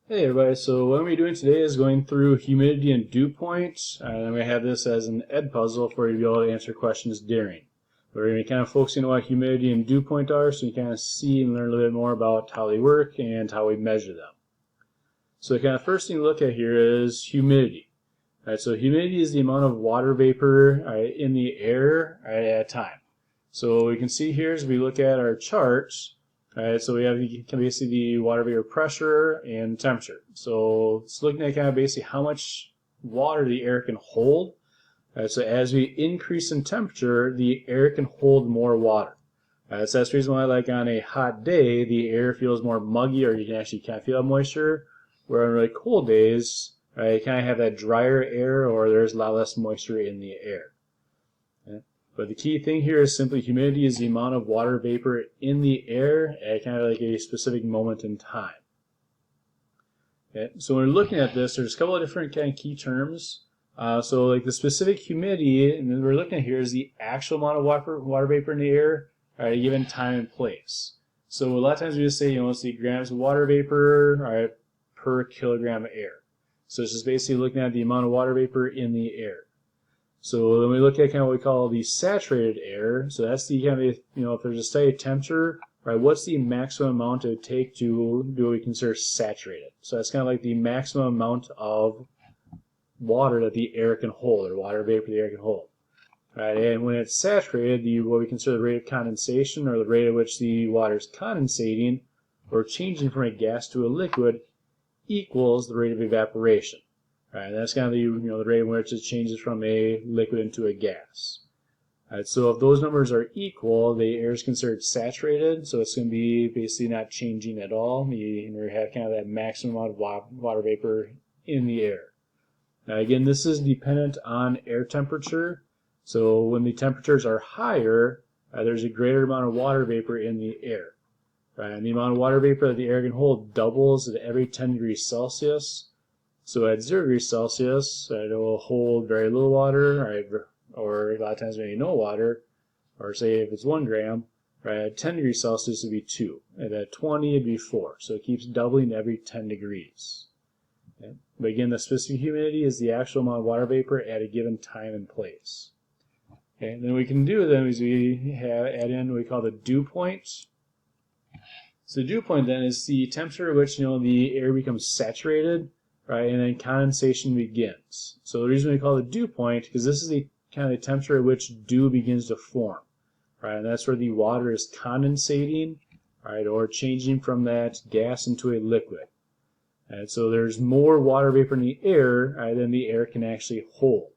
Hey everybody, so what we're doing today is going through humidity and dew point, and we have this as an ed puzzle for you to be able to answer questions during. We're going to be kind of focusing on what humidity and dew point are so you kind of see and learn a little bit more about how they work and how we measure them. So the kind of first thing to look at here is humidity. So humidity is the amount of water vapor in the air at a time. So we can see here as we look at our charts. So we have basically the water vapor pressure and temperature. So it's looking at kind of basically how much water the air can hold. So as we increase in temperature, the air can hold more water. So that's the reason why, like on a hot day, the air feels more muggy, or you can actually kind of feel moisture. Where on really cold days, you kind of have that drier air, or there's a lot less moisture in the air. But the key thing here is simply humidity is the amount of water vapor in the air at kind of like a specific moment in time. Okay. So when we're looking at this, there's a couple of different kind of key terms. So like the specific humidity, and we're looking at here is the actual amount of water vapor in the air at a given time and place. So a lot of times we just say, it's the grams of water vapor per kilogram of air. So it's just basically looking at the amount of water vapor in the air. So then we look at kind of what we call the saturated air. So that's the kind of, if there's a steady temperature, right, what's the maximum amount it would take to do what we consider saturated? So that's kind of like the maximum amount of water that the air can hold, or water vapor the air can hold. Right, and when it's saturated, what we consider the rate of condensation, or the rate at which the water is condensating, or changing from a gas to a liquid, equals the rate of evaporation. Right, and that's kind of the rate in which it changes from a liquid into a gas. Right, so if those numbers are equal, the air is considered saturated, so it's going to be basically not changing at all. You have kind of that maximum amount of water vapor in the air. Now again, this is dependent on air temperature. So when the temperatures are higher, there's a greater amount of water vapor in the air. Right, and the amount of water vapor that the air can hold doubles at every 10 degrees Celsius. So at 0 degrees Celsius, it will hold very little water, right, or a lot of times maybe no water, or say if it's 1 gram, right, at 10 degrees Celsius it would be 2, and at 20 it would be 4. So it keeps doubling every 10 degrees. Okay. But again, the specific humidity is the actual amount of water vapor at a given time and place. Okay, and then we can do then is we add in what we call the dew point. So the dew point then is the temperature at which the air becomes saturated, right, and then condensation begins. So the reason we call it dew point, because this is the kind of the temperature at which dew begins to form, right, and that's where the water is condensating, right, or changing from that gas into a liquid. And so there's more water vapor in the air, right, than the air can actually hold.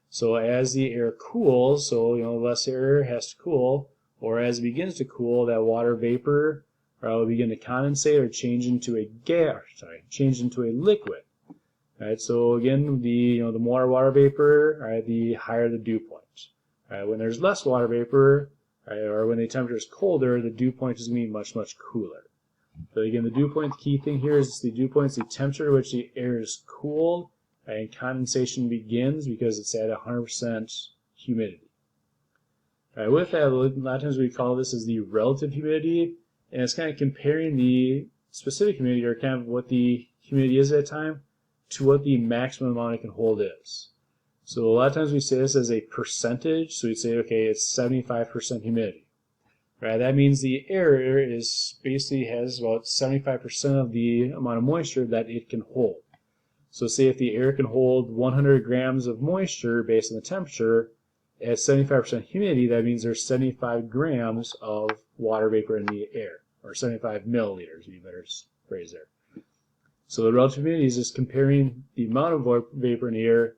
So as the air cools, so less air has to cool, or as it begins to cool, that water vapor will begin to condensate or change into a liquid. Right, so again, the more water vapor, right, the higher the dew point. Right, when there's less water vapor, right, or when the temperature is colder, the dew point is going to be much, much cooler. But again, the dew point, the key thing here is the dew point is the temperature at which the air is cooled, right, and condensation begins because it's at 100% humidity. Right, with that, a lot of times we call this as the relative humidity, and it's kind of comparing the specific humidity, or kind of what the humidity is at a time, to what the maximum amount it can hold is. So a lot of times we say this as a percentage, so we'd say, okay, it's 75% humidity. Right, that means the air is basically has about 75% of the amount of moisture that it can hold. So say if the air can hold 100 grams of moisture based on the temperature, at 75% humidity, that means there's 75 grams of water vapor in the air, or 75 milliliters, would be a better phrase there. So the relative humidity is just comparing the amount of vapor in the air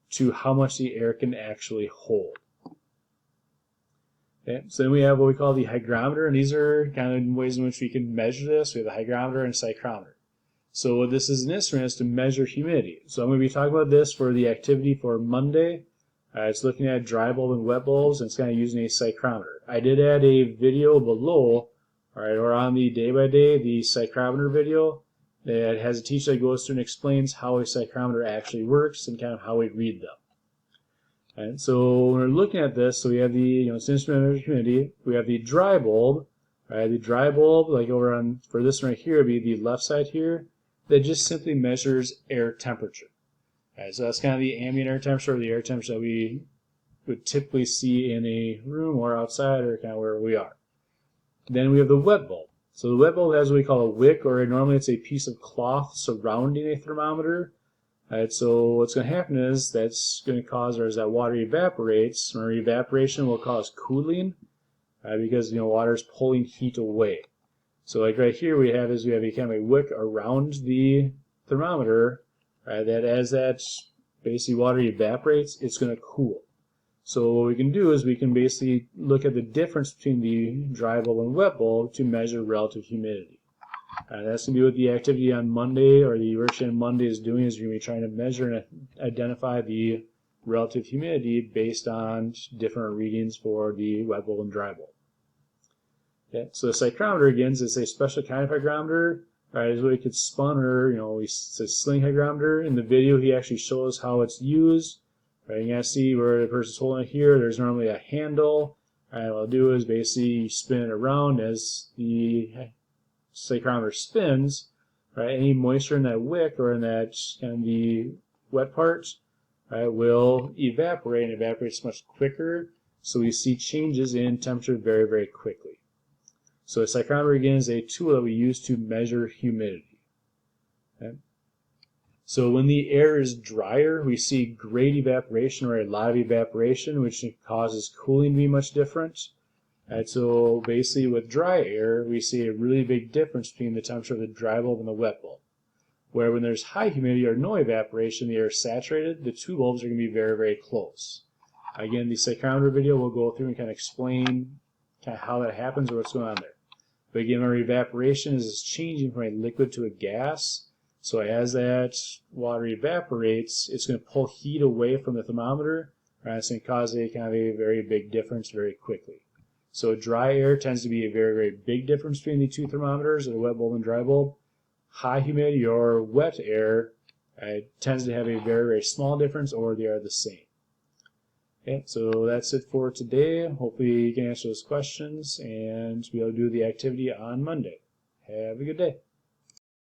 to how much the air can actually hold. Okay, so then we have what we call the hygrometer, and these are kind of ways in which we can measure this. We have a hygrometer and a psychrometer. So what this is an instrument is to measure humidity. So I'm going to be talking about this for the activity for Monday. It's looking at dry bulb and wet bulbs, and it's kind of using a psychrometer. I did add a video below, all right, or on the day-by-day, the psychrometer video, that has a teacher that goes through and explains how a psychrometer actually works and kind of how we read them. And so when we're looking at this, so we have the it's an instrument measure humidity. We have the dry bulb. Right, the dry bulb, like over on for this one right here, would be the left side here. that just simply measures air temperature. So that's kind of the ambient air temperature, or the air temperature that we would typically see in a room or outside, or kind of where we are. Then we have the wet bulb. So the wet bulb has what we call a wick, or normally it's a piece of cloth surrounding a thermometer. So what's going to happen is that's going to cause, or as that water evaporates, remember evaporation will cause cooling because water is pulling heat away. So like right here we have a kind of a wick around the thermometer that as that basically water evaporates, it's going to cool. So what we can do is we can basically look at the difference between the dry bulb and wet bulb to measure relative humidity. That's going to be what the activity on Monday, or the worksheet on Monday, is doing, is you're going to be trying to measure and identify the relative humidity based on different readings for the wet bulb and dry bulb. Okay, so the psychrometer, again, is a special kind of hygrometer. Is what we could spun, or it's a sling hygrometer. In the video, he actually shows how it's used. You can see where the person's holding it here. There's normally a handle. What I'll do is basically spin it around as the psychrometer spins. Any moisture in that wick, or in that kind of the wet part, will evaporate, and evaporates much quicker. So we see changes in temperature very, very quickly. So a psychrometer, again, is a tool that we use to measure humidity. Okay? So when the air is drier, we see great evaporation, or a lot of evaporation, which causes cooling to be much different. So basically with dry air, we see a really big difference between the temperature of the dry bulb and the wet bulb. Where when there's high humidity or no evaporation, the air is saturated, the two bulbs are going to be very, very close. Again, the psychrometer video will go through and kind of explain kind of how that happens or what's going on there. But again, our evaporation is changing from a liquid to a gas. So as that water evaporates, it's going to pull heat away from the thermometer, and it's going to cause a kind of a very big difference very quickly. So dry air tends to be a very, very big difference between the two thermometers, the wet bulb and dry bulb. High humidity or wet air tends to have a very, very small difference, or they are the same. Okay, so that's it for today. Hopefully you can answer those questions and be able to do the activity on Monday. Have a good day.